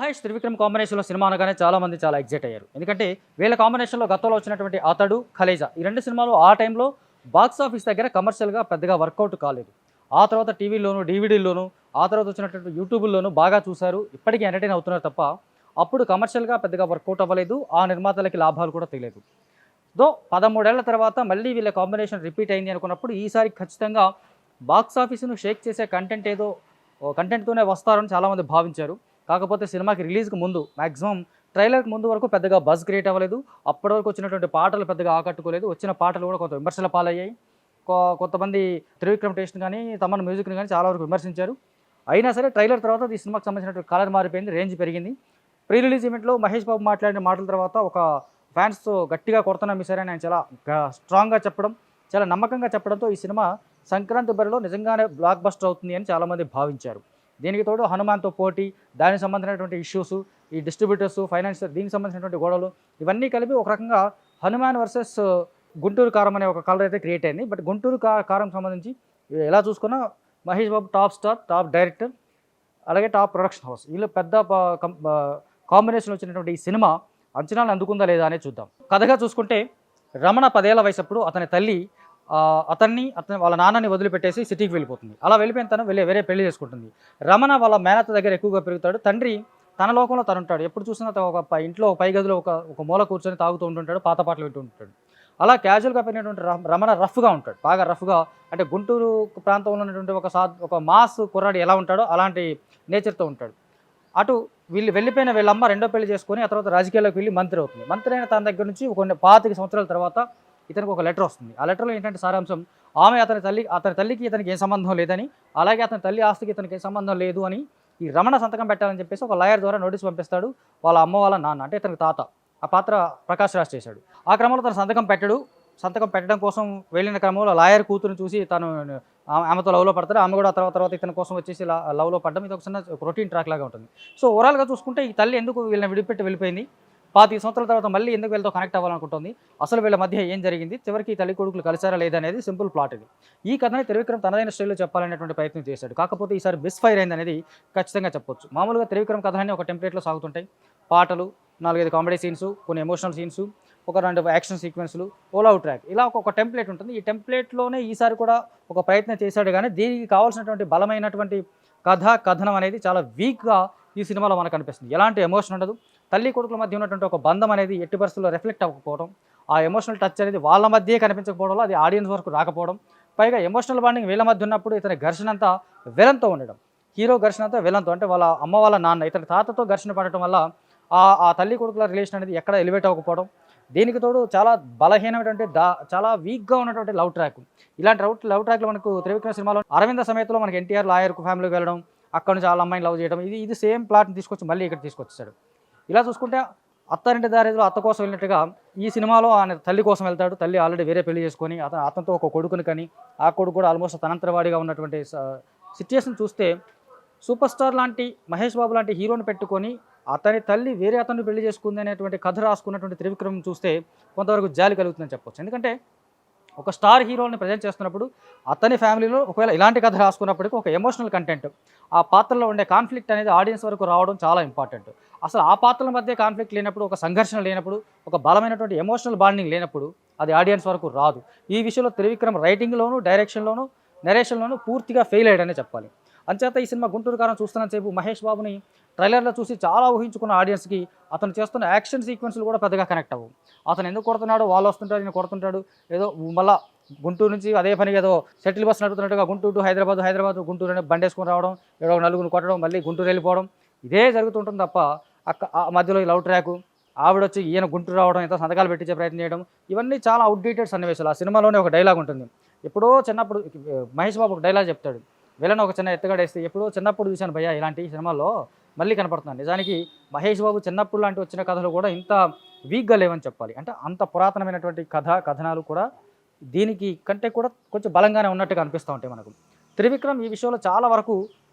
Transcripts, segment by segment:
మహేష్ త్రివిక్రమ్ కాంబినేషన్లో సినిమా అనగానే చాలామంది చాలా ఎగ్జైట్ అయ్యారు. ఎందుకంటే వీళ్ళ కాంబినేషన్లో గతంలో వచ్చినటువంటి అతడు, ఖలేజా ఈ రెండు సినిమాలు ఆ టైంలో బాక్స్ ఆఫీస్ దగ్గర కమర్షియల్గా పెద్దగా వర్కౌట్ కాలేదు. ఆ తర్వాత టీవీలోను, డీవీడీల్లోను, ఆ తర్వాత వచ్చినటువంటి యూట్యూబ్లోను బాగా చూశారు. ఇప్పటికీ ఎంటర్టైన్ అవుతున్నారు తప్ప అప్పుడు కమర్షియల్గా పెద్దగా వర్కౌట్ అవ్వలేదు. ఆ నిర్మాతలకి లాభాలు కూడా తెలియదు. 13 ఏళ్ల తర్వాత మళ్ళీ వీళ్ళ కాంబినేషన్ రిపీట్ అయింది అనుకున్నప్పుడు ఈసారి ఖచ్చితంగా బాక్స్ ఆఫీస్ను షేక్ చేసే కంటెంట్తోనే వస్తారని చాలామంది భావించారు. కాకపోతే సినిమాకి రిలీజ్కి ముందు మ్యాక్సిమం ట్రైలర్కి ముందు వరకు పెద్దగా బజ్ క్రియేట్ అవ్వలేదు. అప్పటి వరకు వచ్చినటువంటి పాటలు పెద్దగా ఆకట్టుకోలేదు. వచ్చిన పాటలు కూడా కొంత విమర్శల పాలయ్యాయి. కొంతమంది త్రివిక్రమ్ టేస్ట్ కానీ తమన్ మ్యూజిక్ని కానీ చాలా వరకు విమర్శించారు. అయినా సరే ట్రైలర్ తర్వాత ఈ సినిమాకి సంబంధించినటువంటి కలర్ మారిపోయింది, రేంజ్ పెరిగింది. ప్రీ రిలీజ్ ఈవెంట్లో మహేష్ బాబు మాట్లాడిన మాటల తర్వాత ఒక ఫ్యాన్స్తో గట్టిగా కొడుతున్నాం ఈసారి ఆయన చాలా స్ట్రాంగ్గా చెప్పడం, చాలా నమ్మకంగా చెప్పడంతో ఈ సినిమా సంక్రాంతి బరిలో నిజంగానే బ్లాక్ బస్టర్ అవుతుంది అని చాలామంది భావించారు. దీనికి తోడు హనుమాన్తో పోటీ, దానికి సంబంధించినటువంటి ఇష్యూస్, ఈ డిస్ట్రిబ్యూటర్స్, ఫైనాన్షియల్ దీనికి సంబంధించినటువంటి గొడవలు ఇవన్నీ కలిపి ఒక రకంగా హనుమాన్ వర్సెస్ గుంటూరు కారం అనే ఒక కలర్ అయితే క్రియేట్ అయింది. బట్ గుంటూరు కారం సంబంధించి ఎలా చూసుకున్నా Mahesh Babu top star, top director, అలాగే టాప్ ప్రొడక్షన్ హౌస్ వీళ్ళు పెద్ద కాంబినేషన్ వచ్చినటువంటి ఈ సినిమా అంచనాలు అందుకుందా లేదా అనేది చూద్దాం. కథగా చూసుకుంటే రమణ 10 ఏళ్ల వయసప్పుడు అతని తల్లి అతన్ని వాళ్ళ నాన్నని వదిలిపెట్టేసి సిటీకి వెళ్ళిపోతుంది. అలా వెళ్ళిపోయిన తను వేరే పెళ్లి చేసుకుంటుంది. రమణ వాళ్ళ మేనత్త దగ్గర ఎక్కువగా పెరుగుతాడు. తండ్రి తన లోకంలో తనుంటాడు. ఎప్పుడు చూసినా ఇంట్లో పై గదిలో ఒక మూల కూర్చొని తాగుతూ ఉంటుంటాడు, పాత పాటలు వింటూ ఉంటాడు. అలా క్యాజువల్గా పెరిగినటువంటి రమణ రఫ్గా ఉంటాడు, బాగా రఫ్గా. అంటే గుంటూరు ప్రాంతంలో ఉన్నటువంటి ఒక మాస్ కుర్రాడు ఎలా ఉంటాడో అలాంటి నేచర్తో ఉంటాడు. అటు వెళ్ళిపోయిన వీళ్ళమ్మ రెండో పెళ్లి చేసుకొని ఆ తర్వాత రాజకీయాల్లోకి వెళ్ళి మంత్రి అవుతుంది. మంత్రి అయిన తన దగ్గర నుంచి కొన్ని 25 సంవత్సరాల తర్వాత ఇతనికి ఒక లెటర్ వస్తుంది. ఆ లెటర్లో ఏంటంటే సారాంశం, ఆమె అతని తల్లికి ఇతనికి ఏం సంబంధం లేదని, అలాగే అతని తల్లి ఆస్తికి ఇతనికి ఏం సంబంధం లేదు అని ఈ రమణ సంతకం పెట్టాలని చెప్పేసి ఒక లాయర్ ద్వారా నోటీస్ పంపిస్తాడు వాళ్ళ అమ్మ వాళ్ళ నాన్న, అంటే ఇతనికి తాత. ఆ పాత్ర ప్రకాష్ రాజ్ చేశాడు. ఆ క్రమంలో తన సంతకం పెట్టడం కోసం వెళ్ళిన క్రమంలో లాయర్ కూతురుని చూసి తను ఆమెతో లవ్లో పడతాడు. ఆమె కూడా తర్వాత ఇతని కోసం వచ్చేసి లవ్లో పడడం ఇది ఒక చిన్న రొటీన్ ట్రాక్ లాగా ఉంటుంది. సో ఓవరాల్గా చూసుకుంటే ఈ తల్లి ఎందుకు వీళ్ళని విడిపెట్టి వెళ్ళిపోయింది, 25 సంవత్సరాల తర్వాత మళ్ళీ ఎందుకు వీళ్ళతో కనెక్ట్ అవ్వాలనుకుంటుంది, అసలు వీళ్ళ మధ్య ఏం జరిగింది, చివరికి తల్లి కొడుకులు కలిసారా లేదనేది సింపుల్ ప్లాట్ ఇది. ఈ కథని త్రివిక్రమ్ తనదైన స్టైల్లో చెప్పాలనేటువంటి ప్రయత్నం చేశాడు. కాకపోతే ఈసారి మిస్ఫైర్ అయింది అనేది ఖచ్చితంగా చెప్పొచ్చు. మామూలుగా త్రివిక్రమ్ కథలన్నీ ఒక టెంప్లెట్లో సాగుతుంటాయి. పాటలు, 4-5 కామెడీ సీన్స్, కొన్ని ఎమోషనల్ సీన్స్, ఒక 2 యాక్షన్ సీక్వెన్స్లు, ఓలౌట్ ట్రాక్, ఇలా ఒక టెంప్లెట్ ఉంటుంది. ఈ టెంప్లెట్లోనే ఈసారి కూడా ఒక ప్రయత్నం చేశాడు. కానీ దీనికి కావాల్సినటువంటి బలమైనటువంటి కథనం అనేది చాలా వీక్గా ఈ సినిమాలో మనకు అనిపిస్తుంది. ఎలాంటి ఎమోషన్ ఉండదు. తల్లి కొడుకుల మధ్య ఉన్నటువంటి ఒక బంధం అనేది ఎట్టి పరిస్థితుల్లో రిఫ్లెక్ట్ అవ్వకపోవడం, ఆ ఎమోషనల్ టచ్ అనేది వాళ్ళ మధ్యే కనిపించకపోవడంలో అది ఆడియన్స్ వరకు రాకపోవడం, పైగా ఎమోషనల్ బాండింగ్ వీళ్ళ మధ్య ఉన్నప్పుడు ఇతని ఘర్షణ అంతా విలన్తో ఉండడం, హీరో ఘర్షణ అంతా విలన్తో, అంటే వాళ్ళ అమ్మ వాళ్ళ నాన్న ఇతని తాతతో ఘర్షణ పడటం వల్ల ఆ తల్లి కొడుకుల రిలేషన్ అనేది ఎక్కడ ఎలివేట్ అవ్వకపోవడం, దీనికి తోడు చాలా బలహీనమైనటువంటి చాలా వీక్గా ఉన్నటువంటి లవ్ ట్రాక్. ఇలాంటి లవ్ ట్రాక్లో మనకు త్రివిక్రమ్ సినిమాలో అరవింద సమేతలో మనకి ఎన్టీఆర్ లాయర్కు ఫ్యామిలీకి వెళ్ళడం, అక్కడ నుంచి వాళ్ళ అమ్మాయిని లవ్ చేయడం, ఇది సేమ్ ప్లాట్ని తీసుకొచ్చి మళ్ళీ ఇక్కడ తీసుకొచ్చాడు. ఇలా చూసుకుంటే అత్తారింటి దారిలో అత్త కోసం వెళ్ళినట్టుగా ఈ సినిమాలో ఆయన తల్లి కోసం వెళ్తాడు. తల్లి ఆల్రెడీ వేరే పెళ్లి చేసుకొని అతనితో ఒక కొడుకుని కానీ ఆ కొడుకు కూడా ఆల్మోస్ట్ తనంతరవాడిగా ఉన్నటువంటి సిచ్యుయేషన్ చూస్తే సూపర్ స్టార్ లాంటి మహేష్ బాబు లాంటి హీరోని పెట్టుకొని అతని తల్లి వేరే అతన్ని పెళ్లి చేసుకుంది అనేటువంటి కథ రాసుకున్నటువంటి త్రివిక్రమ్ చూస్తే కొంతవరకు జాలి కలుగుతుందని చెప్పొచ్చు. ఎందుకంటే ఒక స్టార్ హీరోని ప్రజెంట్ చేస్తున్నప్పుడు అతని ఫ్యామిలీలో ఒకవేళ ఇలాంటి కథ రాసుకున్నప్పటికీ ఒక ఎమోషనల్ కంటెంట్, ఆ పాత్రలో ఉండే కాన్ఫ్లిక్ట్ అనేది ఆడియన్స్ వరకు రావడం చాలా ఇంపార్టెంట్. అసలు ఆ పాత్రల మధ్య కాన్ఫ్లిక్ట్ లేనప్పుడు, ఒక సంఘర్షణ లేనప్పుడు, ఒక బలమైనటువంటి ఎమోషనల్ బాండింగ్ లేనప్పుడు అది ఆడియన్స్ వరకు రాదు. ఈ విషయంలో త్రివిక్రమ్ రైటింగ్లోనూ, డైరెక్షన్లోనూ, నెరేషన్లోనూ పూర్తిగా ఫెయిల్ అయ్యాడనే చెప్పాలి. అంచేత ఈ సినిమా గుంటూరు కారం చూస్తున్నంతసేపు మహేష్ బాబుని ట్రైలర్లో చూసి చాలా ఊహించుకున్న ఆడియన్స్కి అతను చేస్తున్న యాక్షన్ సీక్వెన్స్లు కూడా పెద్దగా కనెక్ట్ అవ్వవు. అతను ఎందుకు కొడుతున్నాడు, వాళ్ళు వస్తుంటాడు, నేను కొడుతుంటాడు, ఏదో మళ్ళీ గుంటూరు నుంచి అదే పని ఏదో షటిల్ బస్ నడుపుతున్నట్టుగా గుంటూరు టు హైదరాబాద్ గుంటూరు అనే బండేసుకొని రావడం, ఏదో నలుగురు కొట్టడం, మళ్ళీ గుంటూరు వెళ్ళిపోవడం, ఇదే జరుగుతుంటుంది తప్ప మధ్యలో ఈ లవ్ ట్రాకు, ఆవిడొచ్చి ఈయన గుంటూరు రావడం, ఎంతో సంతకాలు పెట్టించే ప్రయత్నం చేయడం, ఇవన్నీ చాలా అవుట్డేటెడ్ సన్నివేశాలు. ఆ సినిమాలోనే ఒక డైలాగ్ ఉంటుంది. ఎప్పుడో చిన్నప్పుడు మహేష్ బాబు ఒక డైలాగ్ చెప్తాడు, వీళ్ళని ఒక చిన్న ఎత్తుగడేస్తే ఎప్పుడో చిన్నప్పుడు చూశాను భయ్యా ఇలాంటి సినిమాల్లో మళ్ళీ కనపడుతున్నాను. నిజానికి మహేష్ బాబు చిన్నప్పుడు లాంటి వచ్చిన కథలు కూడా ఇంత వీక్గా లేవని చెప్పాలి. అంటే అంత పురాతనమైనటువంటి కథనాలు కూడా దీనికి కంటే కూడా కొంచెం బలంగానే ఉన్నట్టుగా అనిపిస్తూ ఉంటాయి మనకు. త్రివిక్రమ్ ఈ విషయంలో చాలా వరకు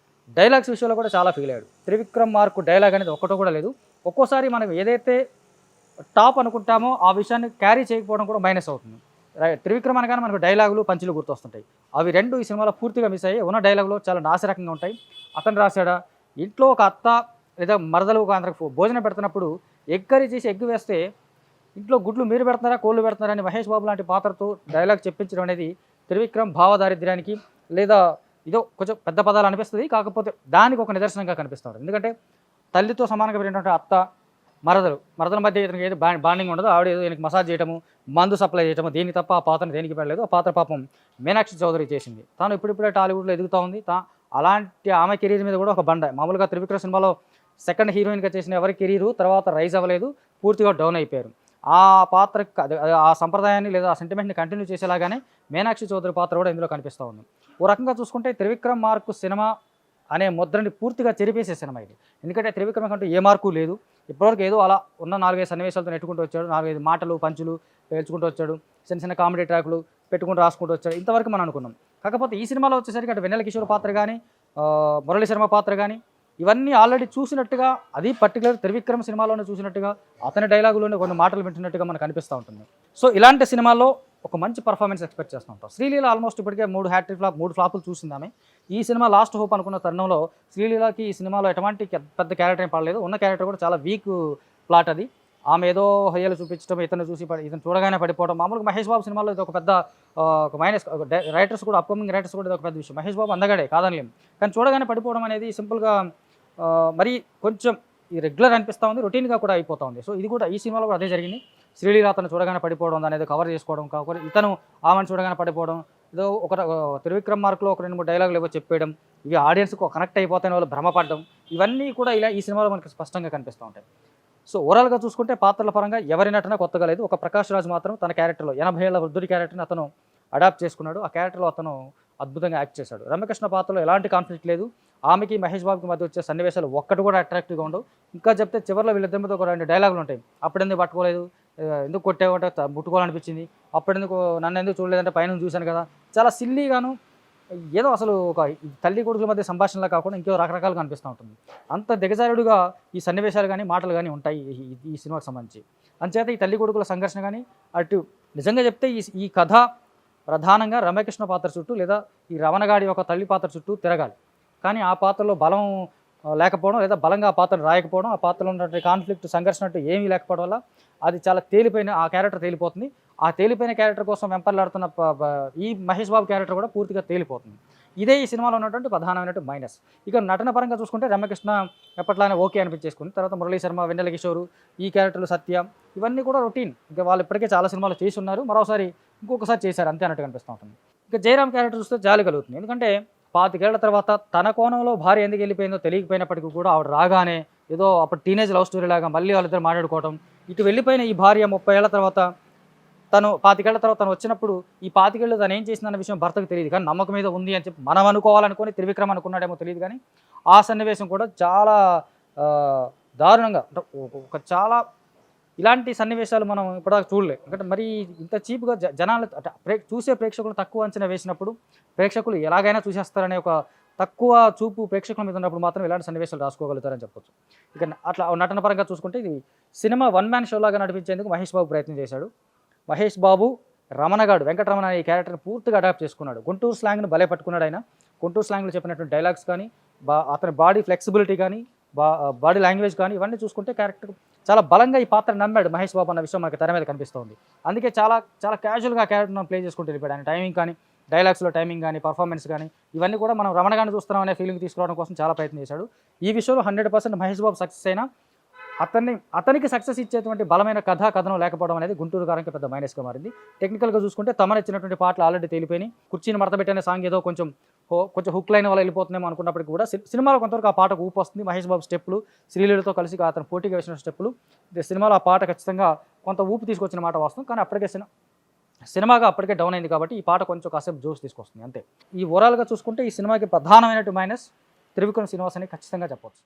డైలాగ్స్ విషయంలో కూడా చాలా ఫీల్ అయ్యాడు. త్రివిక్రమ్ మార్కు డైలాగ్ అనేది ఒక్కటో కూడా లేదు. ఒక్కోసారి మనం ఏదైతే టాప్ అనుకుంటామో ఆ విషయాన్ని క్యారీ చేయకపోవడం కూడా మైనస్ అవుతుంది. త్రివిక్రమ్ అనగానే మనకు డైలాగులు, పంచులు గుర్తొస్తుంటాయి. అవి రెండు ఈ సినిమాలో పూర్తిగా మిస్ అయ్యి ఉన్న డైలాగులు చాలా నాసిరకంగా ఉంటాయి. అతను రాశాడా, ఇంట్లో ఒక అత్త లేదా మరదలు అందరికి భోజనం పెడుతున్నప్పుడు ఎగ్ కర్రీ చేసి ఎగ్ వేస్తే ఇంట్లో గుడ్లు మీరు పెడుతున్నారా కోళ్ళు పెడుతున్నారా అని మహేష్ బాబు లాంటి పాత్రతో డైలాగ్ చెప్పించడం అనేది త్రివిక్రమ్ భావదారిద్ర్యానికి లేదా ఇదో కొంచెం పెద్ద పదాలు అనిపిస్తుంది, కాకపోతే దానికి ఒక నిదర్శనంగా కనిపిస్తుంది. ఎందుకంటే తల్లితో సమానంగా పెట్టినటువంటి అత్త మరదల మధ్య ఇతనికి ఏదో బాండింగ్ ఉండదు. ఆవిడ ఏదో ఈయనకి మసాజ్ చేయడము, మందు సప్లై చేయడము, దీనికి తప్ప ఆ పాత్రను దేనికి పెట్టలేదు. ఆ పాత్ర పాపం మీనాక్షి చౌదరి చేసింది. తాను ఇప్పుడిప్పుడే టాలీవుడ్లో ఎదుగుతూ ఉంది. అలాంటి ఆమె కెరీర్ మీద కూడా ఒక బండ. మామూలుగా త్రివిక్రమ్ సినిమాలో సెకండ్ హీరోయిన్గా చేసిన ఎవరి కెరీరు తర్వాత రైజ్ అవ్వలేదు, పూర్తిగా డౌన్ అయిపోయారు. ఆ పాత్రకి ఆ సంప్రదాయాన్ని లేదా ఆ సెంటిమెంట్ని కంటిన్యూ చేసేలాగానే మీనాక్షి చౌదరి పాత్ర కూడా ఇందులో కనిపిస్తూ ఉంది. ఓ రకంగా చూసుకుంటే త్రివిక్రమ్ మార్కు సినిమా అనే ముద్రని పూర్తిగా చెరిపేసే సినిమా ఇది. ఎందుకంటే త్రివిక్రమ్ కంటూ ఏ మార్కు లేదు. ఇప్పటివరకు ఏదో అలా ఉన్న 4-5 సన్నివేశాలతో నెట్టుకుంటూ వచ్చాడు, 4-5 మాటలు పంచులు పేల్చుకుంటూ వచ్చాడు, చిన్న కామెడీ ట్రాకులు పెట్టుకుంటూ రాసుకుంటూ వచ్చాడు. ఇంతవరకు మనం అనుకున్నాం. కాకపోతే ఈ సినిమాలో వచ్చేసరికి అటు వెన్నెల కిషోర్ పాత్ర కానీ మురళీ శర్మ పాత్ర కానీ ఇవన్నీ ఆల్రెడీ చూసినట్టుగా, అది పర్టికులర్ త్రివిక్రమ్ సినిమాలోనే చూసినట్టుగా, అతని డైలాగులోనే కొన్ని మాటలు వింటున్నట్టుగా మనకు అనిపిస్తూ ఉంటుంది. సో ఇలాంటి సినిమాల్లో ఒక మంచి పర్ఫార్మెన్స్ ఎక్స్పెక్ట్ చేస్తూ ఉంటాం. శ్రీలీల ఆల్మోస్ట్ ఇప్పటికే 3 ఫ్లాపులు చూసిందామె. ఈ సినిమా లాస్ట్ హోప్ అనుకున్న తరుణంలో శ్రీలీలకి ఈ సినిమాలో ఎటువంటి పెద్ద క్యారెక్టర్ ఏం పడలేదు. ఉన్న క్యారెక్టర్ కూడా చాలా వీక్ ప్లాట్ అది. ఆమె ఏదో హయ్యలు చూపించడం, ఇతను చూడగానే పడిపోవడం. మామూలుగా మహేష్ బాబు సినిమాలో ఇది ఒక పెద్ద ఒక మైనస్. రైటర్స్ కూడా, అప్కమింగ్ రైటర్స్ కూడా ఇది ఒక పెద్ద విషయం. మహేష్ బాబు అందగాడే కాదనలేం, కానీ చూడగానే పడిపోవడం అనేది సింపుల్గా మరి కొంచెం ఈ రెగ్యులర్ అనిపిస్తూ ఉంది, రొటీన్గా కూడా అయిపోతూ ఉంది. సో ఇది కూడా ఈ సినిమాలో కూడా అదే జరిగింది. శ్రీలీల అతను చూడగానే పడిపోవడం, దాని ఏదో కవర్ చేసుకోవడం, కాకపోతే ఇతను ఆమెను చూడగానే పడిపోవడం, ఏదో ఒక త్రివిక్రమ్ మార్కులో ఒక 2-3 డైలాగులు ఏవో చెప్పేయడం, ఇవి ఆడియన్స్కు కనెక్ట్ అయిపోతాయని వాళ్ళు భ్రమపడడం, ఇవన్నీ కూడా ఇలా ఈ సినిమాలో మనకి స్పష్టంగా కనిపిస్తూ ఉంటాయి. సో ఓవరాల్గా చూసుకుంటే పాత్రల పరంగా ఎవరి నటన కొత్తగా లేదు. ఒక ప్రకాష్ రాజ్ మాత్రం తన క్యారెక్టర్లో 80 ఏళ్ల వృద్ధుడి క్యారెక్టర్ని అతను అడాప్ట్ చేసుకున్నాడు. ఆ క్యారెక్టర్లో అతను అద్భుతంగా యాక్ట్ చేశాడు. రమ్యకృష్ణ పాత్రలో ఎలాంటి కాన్ఫ్లిక్ట్ లేదు. ఆమెకి మహేష్ బాబుకి మధ్య వచ్చే సన్నివేశాలు ఒక్కటి కూడా అట్రాక్టివ్గా ఉండవు. ఇంకా చెప్తే చివరిలో వీళ్ళిద్దరి మీద ఒక 2 డైలాగులు ఉంటాయి. అప్పుడెందుకు పట్టుకోలేదు, ఎందుకు కొట్టేవంటే ముట్టుకోవాలనిపించింది, అప్పుడెందుకు నన్ను ఎందుకు చూడలేదంటే పైన చూశాను కదా, చాలా సిల్లీగాను ఏదో అసలు ఒక తల్లి కొడుకుల మధ్య సంభాషణలా కాకుండా ఇంకో రకరకాలుగా అనిపిస్తూ ఉంటుంది. అంత దిగజారుడుగా ఈ సన్నివేశాలు కానీ మాటలు కానీ ఉంటాయి ఈ సినిమాకి సంబంధించి. అంచేత ఈ తల్లి కొడుకుల సంఘర్షణ కానీ అటు నిజంగా చెప్తే ఈ కథ ప్రధానంగా రమ్యకృష్ణ పాత్ర చుట్టూ లేదా ఈ రమణగాడి యొక్క తల్లి పాత్ర చుట్టూ తిరగాలి. కానీ ఆ పాత్రలో బలం లేకపోవడం, లేదా బలంగా ఆ పాత్రను రాయకపోవడం, ఆ పాత్రలో ఉన్నటువంటి కాన్ఫ్లిక్ట్ సంఘర్షణ అంటూ ఏమీ లేకపోవడం వల్ల అది చాలా తేలిపోయిన ఆ క్యారెక్టర్ తేలిపోతుంది. ఆ తేలిపోయిన క్యారెక్టర్ కోసం వెంపర్లాడుతున్న ఈ మహేష్ బాబు క్యారెక్టర్ కూడా పూర్తిగా తేలిపోతుంది. ఇదే ఈ సినిమాలో ఉన్నటువంటి ప్రధానమైనటువంటి మైనస్. ఇక నటన పరంగా చూసుకుంటే రమ్యకృష్ణ ఎప్పట్లానే ఓకే అనిపించేసుకుంది. తర్వాత మురళీ శర్మ, వెన్నెల కిషోరు, ఈ క్యారెక్టర్లు సత్య, ఇవన్నీ కూడా రొటీన్. ఇంకా వాళ్ళు ఇప్పటికే చాలా సినిమాలు చేసి ఉన్నారు, మరోసారి ఇంకొకసారి చేశారు అంతే అన్నట్టు కనిపిస్తూ ఉంటుంది. ఇక జయరామ్ క్యారెక్టర్ చూస్తే జాలి కలుగుతుంది. ఎందుకంటే 25 ఏళ్ల తర్వాత తన కోణంలో భార్య ఎందుకు వెళ్ళిపోయిందో తెలియకపోయినప్పటికీ కూడా ఆవిడ రాగానే ఏదో అప్పుడు టీనేజ్ లవ్ స్టోరీ లాగా మళ్ళీ వాళ్ళిద్దరు మాట్లాడుకోవడం, ఇటు వెళ్ళిపోయిన ఈ భార్య 30 ఏళ్ల తర్వాత 25 ఏళ్ల తర్వాత తను వచ్చినప్పుడు ఈ 25 ఏళ్ళు తను ఏం చేసిందన్న విషయం భర్తకు తెలియదు, కానీ నమ్మకం మీద ఉంది అని చెప్పి మనం అనుకోవాలనుకొని త్రివిక్రమ్ అనుకున్నాడేమో తెలియదు. కానీ ఆ సన్నివేశం కూడా చాలా దారుణంగా, ఒక చాలా ఇలాంటి సన్నివేశాలు మనం ఇప్పటిదాకా చూడలేదు. ఎందుకంటే మరి ఇంత చీప్గా జనాలు చూసే ప్రేక్షకులు తక్కువ అంచనా వేసినప్పుడు, ప్రేక్షకులు ఎలాగైనా చూసేస్తారనే ఒక తక్కువ చూపు ప్రేక్షకుల మీద ఉన్నప్పుడు మాత్రం ఇలాంటి సన్నివేశాలు రాసుకోగలుగుతారని చెప్పొచ్చు. ఇక అట్లా నటన పరంగా చూసుకుంటే ఇది సినిమా 1 మ్యాన్ షో లాగా నడిపించేందుకు మహేష్ బాబు ప్రయత్నం చేశాడు. మహేష్ బాబు రమణగాడు వెంకటరమణ అనే ఈ క్యారెక్టర్ని పూర్తిగా అడాప్ట్ చేసుకున్నాడు. గుంటూరు స్లాంగ్ని భలే పట్టుకున్నాడు ఆయన. గుంటూరు స్లాంగ్లో చెప్పినటువంటి డైలాగ్స్ కానీ, అతని బాడీ ఫ్లెక్సిబిలిటీ కానీ, బాడీ లాంగ్వేజ్ కానీ, ఇవన్నీ చూసుకుంటే క్యారెక్టర్ చాలా బలంగా ఈ పాత్ర నమ్మాడు మహేష్ బాబు అన్న విషయం మనకి తెర మీద కనిపిస్తుంది. అందుకే చాలా చాలా క్యాజువల్గా ఆ క్యారెక్టర్ మనం ప్లే చేసుకుంటూ వెళ్ళిపోయాడు. ఆయన టైమింగ్ కానీ, డైలాగ్స్లో టైమింగ్ కానీ, పర్ఫార్మెన్స్ కానీ, ఇవన్నీ కూడా మనం రమణగాన్ని చూస్తున్నాం అనే ఫీలింగ్ తీసుకురావడం కోసం చాలా ప్రయత్నం చేశాడు. ఈ విషయంలో 100% మహేష్ బాబు సక్సెస్ అయినా అతనికి సక్సెస్ ఇచ్చేటువంటి బలమైన కథనం లేకపోవడం అనేది గుంటూరు గారికి పెద్ద మైనస్గా మారింది. టెక్నికల్గా చూసుకుంటే తమను ఇచ్చినటువంటి పాటలు ఆల్రెడీ తేలిపోయినాయి. కుర్చీని మడతపెట్టిన సాంగ్ ఏదో కొంచెం హుక్ లైన్ వల్ల వెళ్ళిపోతుందేమో అనుకున్నప్పటికీ కూడా సినిమాలో కొంతవరకు ఆ పాటకు ఊపు వస్తుంది. మహేష్ బాబు స్టెప్పులు, శ్రీలీలతో కలిసి అతను పోటీగా వేసిన స్టెప్పులు, సినిమాలో ఆ పాట ఖచ్చితంగా కొంత ఊపు తీసుకొచ్చిన మాట వస్తుంది. కానీ అప్పటికే సినిమాగా అప్పటికే డౌన్ అయింది కాబట్టి ఈ పాట కొంచెం కాసేపు జోష్ తీసుకొస్తుంది అంతే. ఈ ఓవరాల్గా చూసుకుంటే ఈ సినిమాకి ప్రధానమైనటువంటి మైనస్ త్రివిక్రమ్ శ్రీనివాస్ అని ఖచ్చితంగా చెప్పవచ్చు.